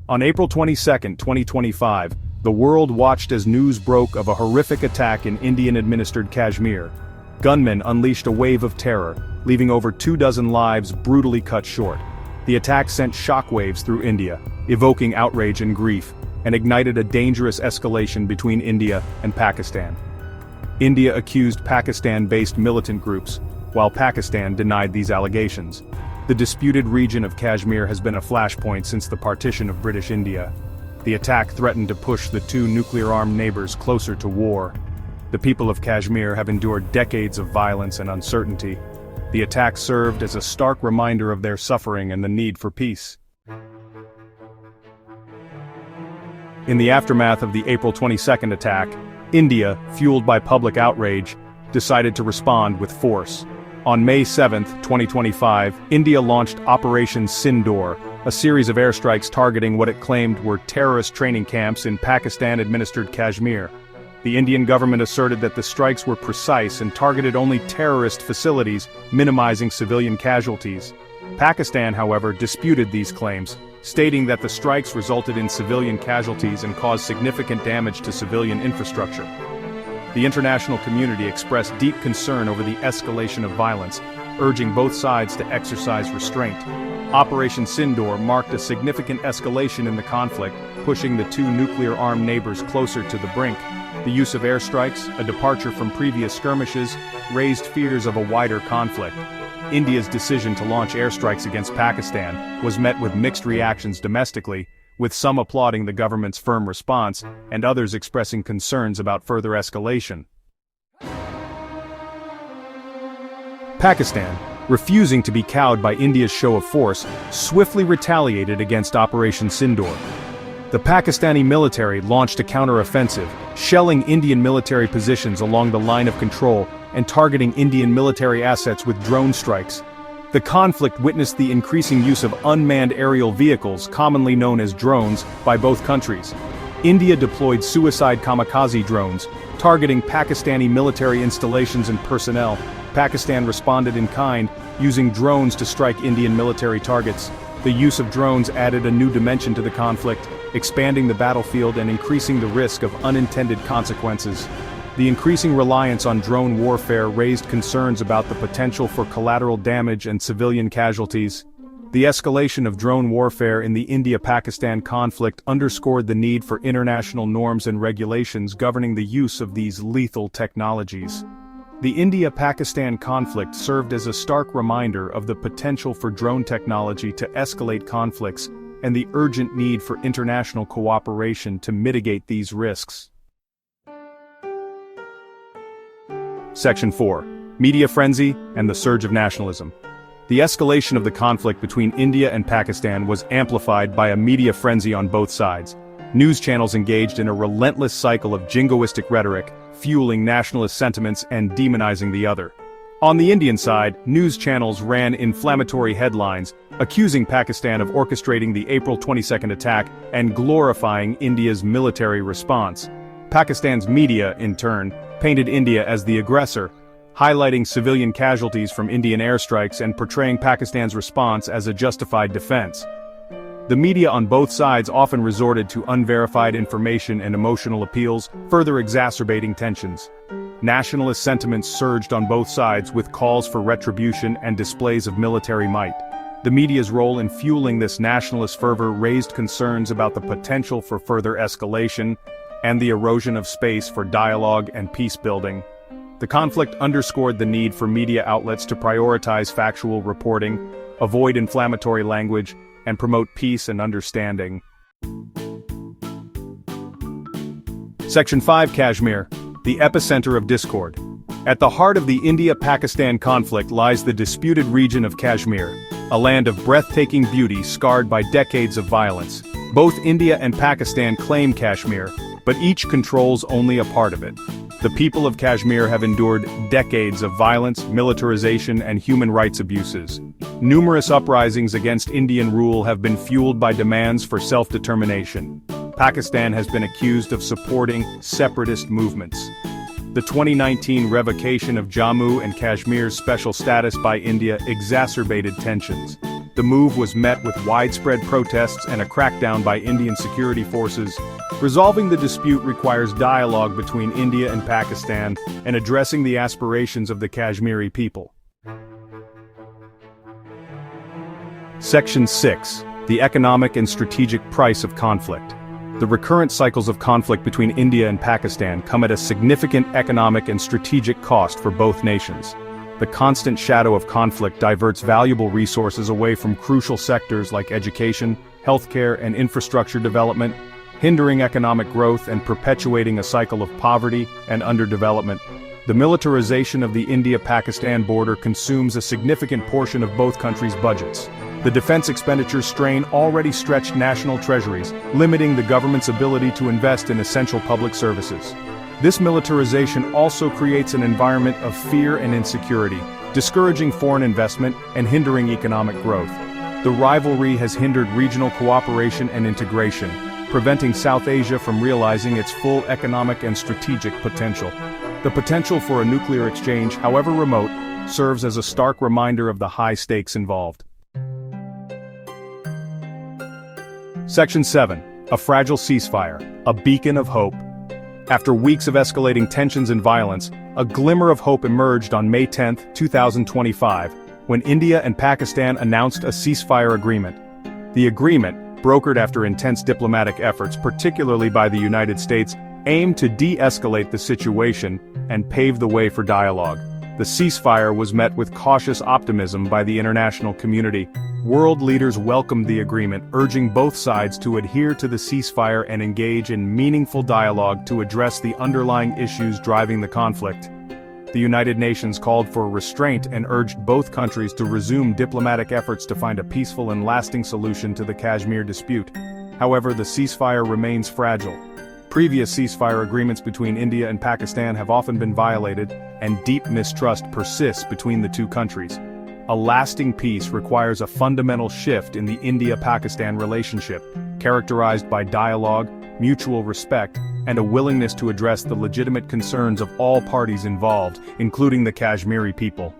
On April 22, 2025, the world watched as news broke of a horrific attack in Indian-administered Kashmir. Gunmen unleashed a wave of terror, leaving over 24 lives brutally cut short. The attack sent shockwaves through India, evoking outrage and grief, and ignited a dangerous escalation between India and Pakistan. India accused Pakistan-based militant groups, while Pakistan denied these allegations. The disputed region of Kashmir has been a flashpoint since the partition of British India. The attack threatened to push the two nuclear-armed neighbors closer to war. The people of Kashmir have endured decades of violence and uncertainty. The attack served as a stark reminder of their suffering and the need for peace. In the aftermath of the April 22 attack, India, fueled by public outrage, decided to respond with force. On May 7, 2025, India launched Operation Sindoor, a series of airstrikes targeting what it claimed were terrorist training camps in Pakistan-administered Kashmir. The Indian government asserted that the strikes were precise and targeted only terrorist facilities, minimizing civilian casualties. Pakistan, however, disputed these claims, stating that the strikes resulted in civilian casualties and caused significant damage to civilian infrastructure. The international community expressed deep concern over the escalation of violence, urging both sides to exercise restraint. Operation Sindoor marked a significant escalation in the conflict, pushing the two nuclear-armed neighbors closer to the brink. The use of airstrikes, a departure from previous skirmishes, raised fears of a wider conflict. India's decision to launch airstrikes against Pakistan was met with mixed reactions domestically, with some applauding the government's firm response and others expressing concerns about further escalation. Pakistan, refusing to be cowed by India's show of force, swiftly retaliated against Operation Sindoor. The Pakistani military launched a counter-offensive, shelling Indian military positions along the line of control and targeting Indian military assets with drone strikes. The conflict witnessed the increasing use of unmanned aerial vehicles, commonly known as drones, by both countries. India deployed suicide kamikaze drones, targeting Pakistani military installations and personnel. Pakistan responded in kind, using drones to strike Indian military targets. The use of drones added a new dimension to the conflict, expanding the battlefield and increasing the risk of unintended consequences. The increasing reliance on drone warfare raised concerns about the potential for collateral damage and civilian casualties. The escalation of drone warfare in the India-Pakistan conflict underscored the need for international norms and regulations governing the use of these lethal technologies. The India-Pakistan conflict served as a stark reminder of the potential for drone technology to escalate conflicts and the urgent need for international cooperation to mitigate these risks. Section 4. Media Frenzy and the Surge of Nationalism. The escalation of the conflict between India and Pakistan was amplified by a media frenzy on both sides. News channels engaged in a relentless cycle of jingoistic rhetoric, fueling nationalist sentiments and demonizing the other. On the Indian side, news channels ran inflammatory headlines, accusing Pakistan of orchestrating the April 22 attack and glorifying India's military response. Pakistan's media, in turn, painted India as the aggressor, highlighting civilian casualties from Indian airstrikes and portraying Pakistan's response as a justified defense. The media on both sides often resorted to unverified information and emotional appeals, further exacerbating tensions. Nationalist sentiments surged on both sides with calls for retribution and displays of military might. The media's role in fueling this nationalist fervor raised concerns about the potential for further escalation and the erosion of space for dialogue and peace-building. The conflict underscored the need for media outlets to prioritize factual reporting, avoid inflammatory language, and promote peace and understanding. Section 5. Kashmir, the epicenter of discord. At the heart of the India-Pakistan conflict lies the disputed region of Kashmir, a land of breathtaking beauty scarred by decades of violence. Both India and Pakistan claim Kashmir, but each controls only a part of it. The people of Kashmir have endured decades of violence, militarization, and human rights abuses. Numerous uprisings against Indian rule have been fueled by demands for self-determination. Pakistan has been accused of supporting separatist movements. The 2019 revocation of Jammu and Kashmir's special status by India exacerbated tensions. The move was met with widespread protests and a crackdown by Indian security forces. Resolving the dispute requires dialogue between India and Pakistan and addressing the aspirations of the Kashmiri people. Section 6. The economic and strategic price of conflict. The recurrent cycles of conflict between India and Pakistan come at a significant economic and strategic cost for both nations. The constant shadow of conflict diverts valuable resources away from crucial sectors like education, healthcare, and infrastructure development, hindering economic growth and perpetuating a cycle of poverty and underdevelopment. The militarization of the India-Pakistan border consumes a significant portion of both countries' budgets. The defense expenditures strain already stretched national treasuries, limiting the government's ability to invest in essential public services. This militarization also creates an environment of fear and insecurity, discouraging foreign investment and hindering economic growth. The rivalry has hindered regional cooperation and integration, preventing South Asia from realizing its full economic and strategic potential. The potential for a nuclear exchange, however remote, serves as a stark reminder of the high stakes involved. Section 7. A fragile ceasefire, a beacon of hope. After weeks of escalating tensions and violence, a glimmer of hope emerged on May 10, 2025, when India and Pakistan announced a ceasefire agreement. The agreement, brokered after intense diplomatic efforts, particularly by the United States, aimed to de-escalate the situation and pave the way for dialogue. The ceasefire was met with cautious optimism by the international community. World leaders welcomed the agreement, urging both sides to adhere to the ceasefire and engage in meaningful dialogue to address the underlying issues driving the conflict. The United Nations called for restraint and urged both countries to resume diplomatic efforts to find a peaceful and lasting solution to the Kashmir dispute. However, the ceasefire remains fragile. Previous ceasefire agreements between India and Pakistan have often been violated, and deep mistrust persists between the two countries. A lasting peace requires a fundamental shift in the India-Pakistan relationship, characterized by dialogue, mutual respect, and a willingness to address the legitimate concerns of all parties involved, including the Kashmiri people.